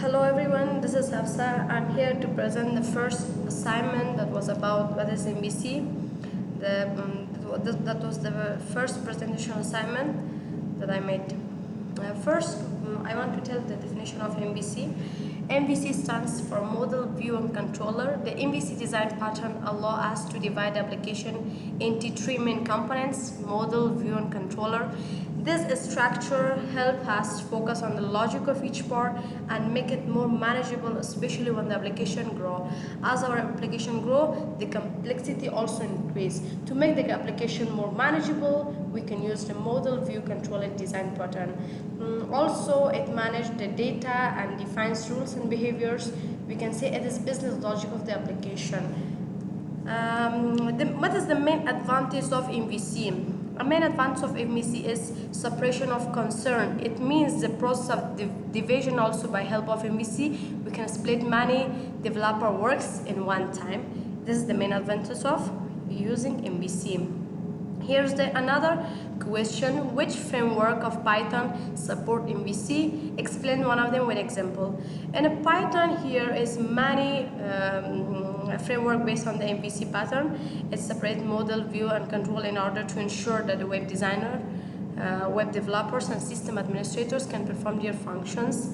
Hello everyone, this is Hafsa. I'm here to present the first assignment that was about what is MVC. That was the first presentation assignment that I made. First, I want to tell the definition of MVC. MVC stands for Model, View and Controller. The MVC design pattern allows us to divide the application into three main components: Model, View and Controller. This structure helps us focus on the logic of each part and make it more manageable, especially when the application grows. As our application grows, the complexity also increases. To make the application more manageable, we can use the Model, View, Controller design pattern. Also, it manages the data and defines rules and behaviors. We can say it is business logic of the application. What is the main advantage of MVC? A main advantage of MVC is separation of concern. It means the process of division. Also by help of MVC, we can split many developer works in one time. This is the main advantage of using MVC. Here's another question: which framework of Python support MVC? Explain one of them with example. In a Python, here is many framework based on the MVC pattern. It separates model, view, and control in order to ensure that the web designer, web developers, and system administrators can perform their functions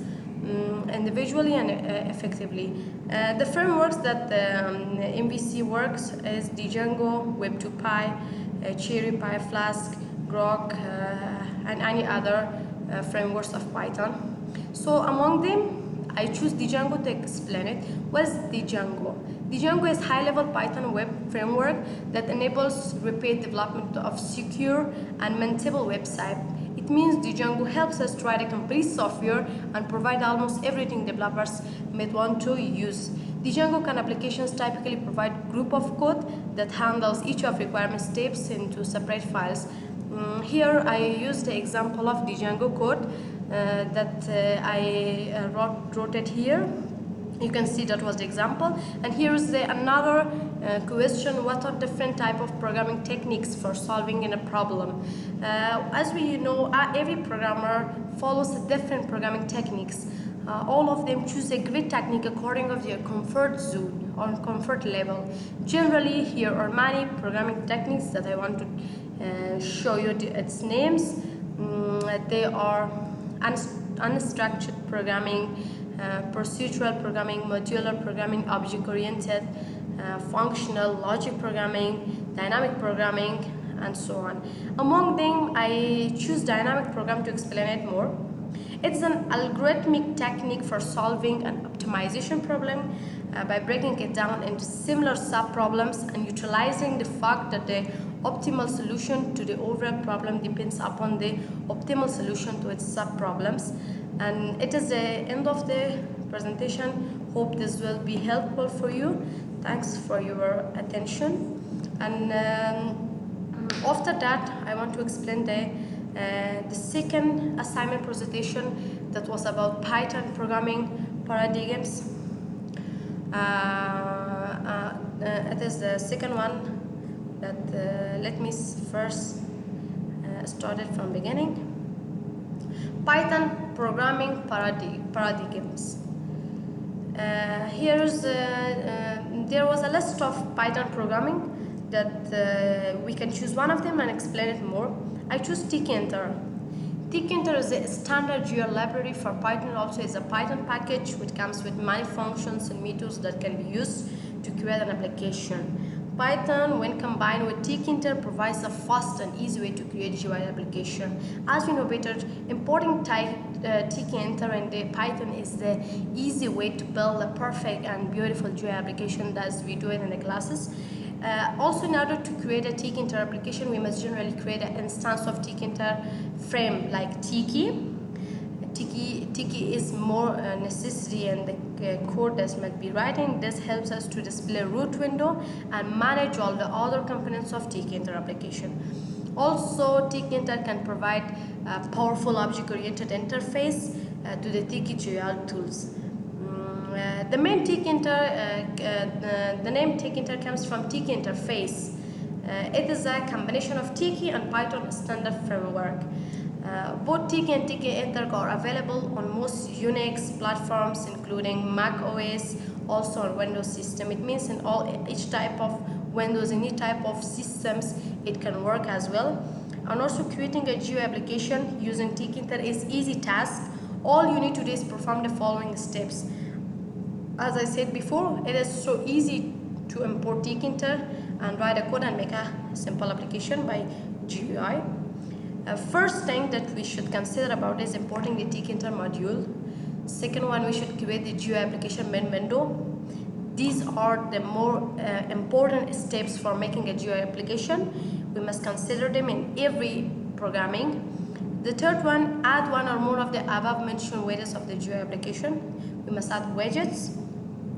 individually and effectively. The frameworks that MVC works is Django, Web2Py, CherryPy, Flask, Grok, and any other frameworks of Python. So among them, I choose Django to explain it. What is Django? Django is high-level Python web framework that enables rapid development of secure and maintainable websites. It means Django helps us write a complete software and provide almost everything developers may want to use. Django applications typically provide group of code that handles each of requirement steps into separate files. Here I use the example of Django code that I wrote it here. You can see that was the example. And here is another question: what are different type of programming techniques for solving in a problem? As we know, every programmer follows different programming techniques. All of them choose a great technique according to their comfort zone or comfort level. Generally, here are many programming techniques that I want to show you its names. They are unstructured programming, procedural programming, modular programming, object-oriented, functional, logic programming, dynamic programming, and so on. Among them, I choose dynamic program to explain it more. It's an algorithmic technique for solving an optimization problem by breaking it down into similar sub-problems and utilizing the fact that the optimal solution to the overall problem depends upon the optimal solution to its sub-problems. And it is the end of the presentation. Hope this will be helpful for you. Thanks for your attention. And after that, I want to explain the second assignment presentation that was about Python programming paradigms. It is the second one. Let me first start it from beginning. Python programming paradigms. There was a list of Python programming that we can choose one of them and explain it more. I choose tkinter. Tkinter is a standard GL library for Python. Also is a Python package which comes with many functions and methods that can be used to create an application. Python, when combined with tkinter, provides a fast and easy way to create GUI application. As we know better, importing tkinter in the Python is the easy way to build a perfect and beautiful GUI application as we do it in the classes. Also, in order to create a tkinter application, we must generally create an instance of tkinter frame like tiki. Tiki is more necessary in the code that might be writing. This helps us to display root window and manage all the other components of tkinter application. Also, tkinter can provide a powerful object-oriented interface to the Tiki GL tools. The name tkinter comes from Tiki interface. It is a combination of Tiki and Python standard framework. Both Tiki and Tiki Enter are available on most Unix platforms, including Mac OS, also on Windows system. It means in each type of Windows, any type of systems, it can work as well. And also creating a GUI application using Tiki Enter is easy task. All you need to do is perform the following steps. As I said before, it is so easy to import Tiki Enter and write a code and make a simple application by GUI. First thing that we should consider about is importing the Tiki Enter module. Second one, we should create the GUI application main window. These are the more important steps for making a GUI application. We must consider them in every programming. The third one, add one or more of the above mentioned widgets of the GUI application. We must add widgets.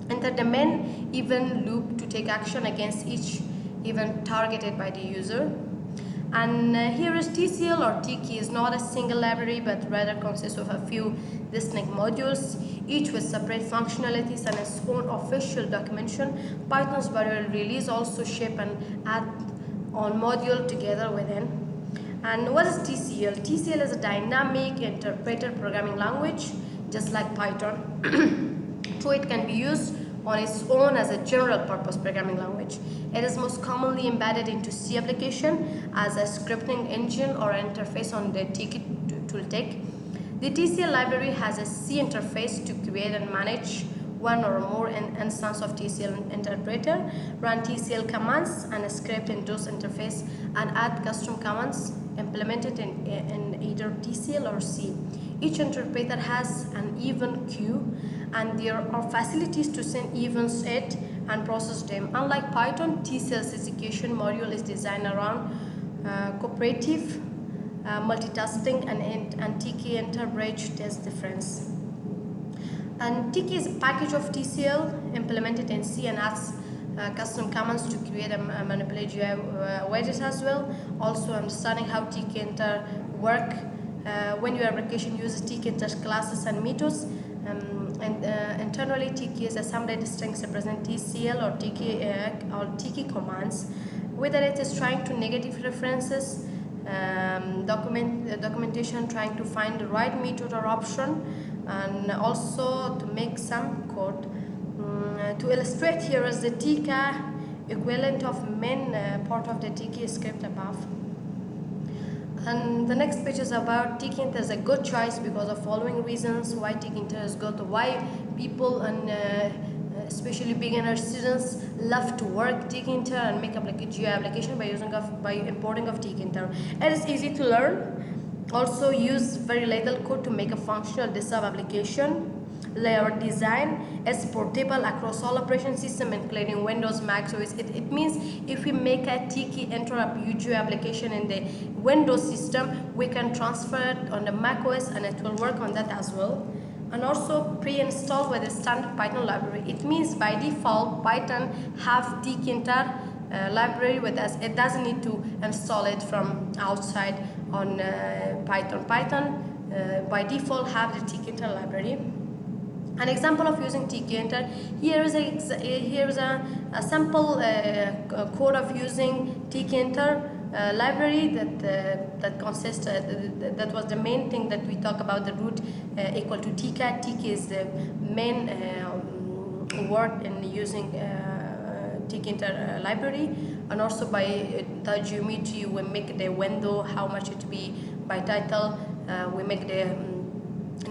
Enter the main event loop to take action against each event targeted by the user. And here is TCL or Tiki is not a single library but rather consists of a few distinct modules, each with separate functionalities and its own official documentation. Python's variable release also shape and add on module together within. And what is TCL? TCL is a dynamic interpreter programming language, just like Python. So it can be used on its own as a general purpose programming language. It is most commonly embedded into C application as a scripting engine or interface on the Tiki tooltech. The TCL library has a C interface to create and manage one or more instance of TCL interpreter, run TCL commands and script in those interface, and add custom commands implemented in either TCL or C. Each interpreter has an event queue and there are facilities to send events at and process them. Unlike Python, TCL's execution module is designed around cooperative multitasking and Tiki Enter bridge this difference. And Tiki is a package of TCL implemented in C and adds custom commands to create and manipulate GUI widgets as well. Also understanding how Tiki Enter work when your application uses Tiki Enter classes and methods. Internally, Tiki is assembly strings represent TCL or Tiki commands. Whether it is trying to negative references, documentation, trying to find the right method or option, and also to make some code. To illustrate, here is the Tiki equivalent of main part of the Tiki script above. And the next page is about Tiki Enter is a good choice because of following reasons why Tiki Enter is good, why people and especially beginner students love to work Tiki Enter and make a GUI application by importing of Tiki Enter. It is easy to learn. Also use very little code to make a functional desktop application. Layer design is portable across all operation systems including Windows, Mac OS. It means if we make a Tiki Enter GUI application in the Windows system, we can transfer it on the Mac OS and it will work on that as well. And also pre-install with a standard Python library. It means by default Python have Tiki Enter library with us. It doesn't need to install it from outside on Python. Python by default have the Tiki Enter library. An example of using Tiki Enter, here is a sample code of using Tiki Enter library that consists that was the main thing that we talk about, the root equal to Tiki. Tiki is the main word in using Tiki Enter library, and also by the geometry we make the window how much it be. By title we make the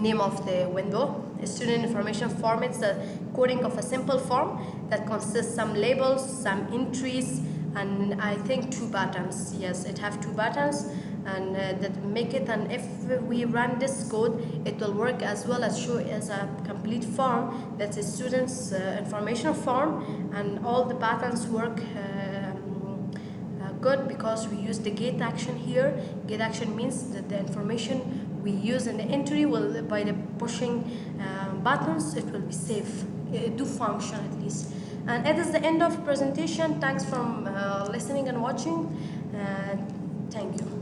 name of the window. Student information form, it's the coding of a simple form that consists some labels, some entries, and I think 2 buttons. Yes, it have 2 buttons, and that make it, and if we run this code it will work as well as show as a complete form. That's a student's information form, and all the buttons work good because we use the get action here. Get action means that the information we use in the entry will, by the pushing buttons, it will be safe, do function at least. And it is the end of presentation. Thanks for listening and watching. Thank you.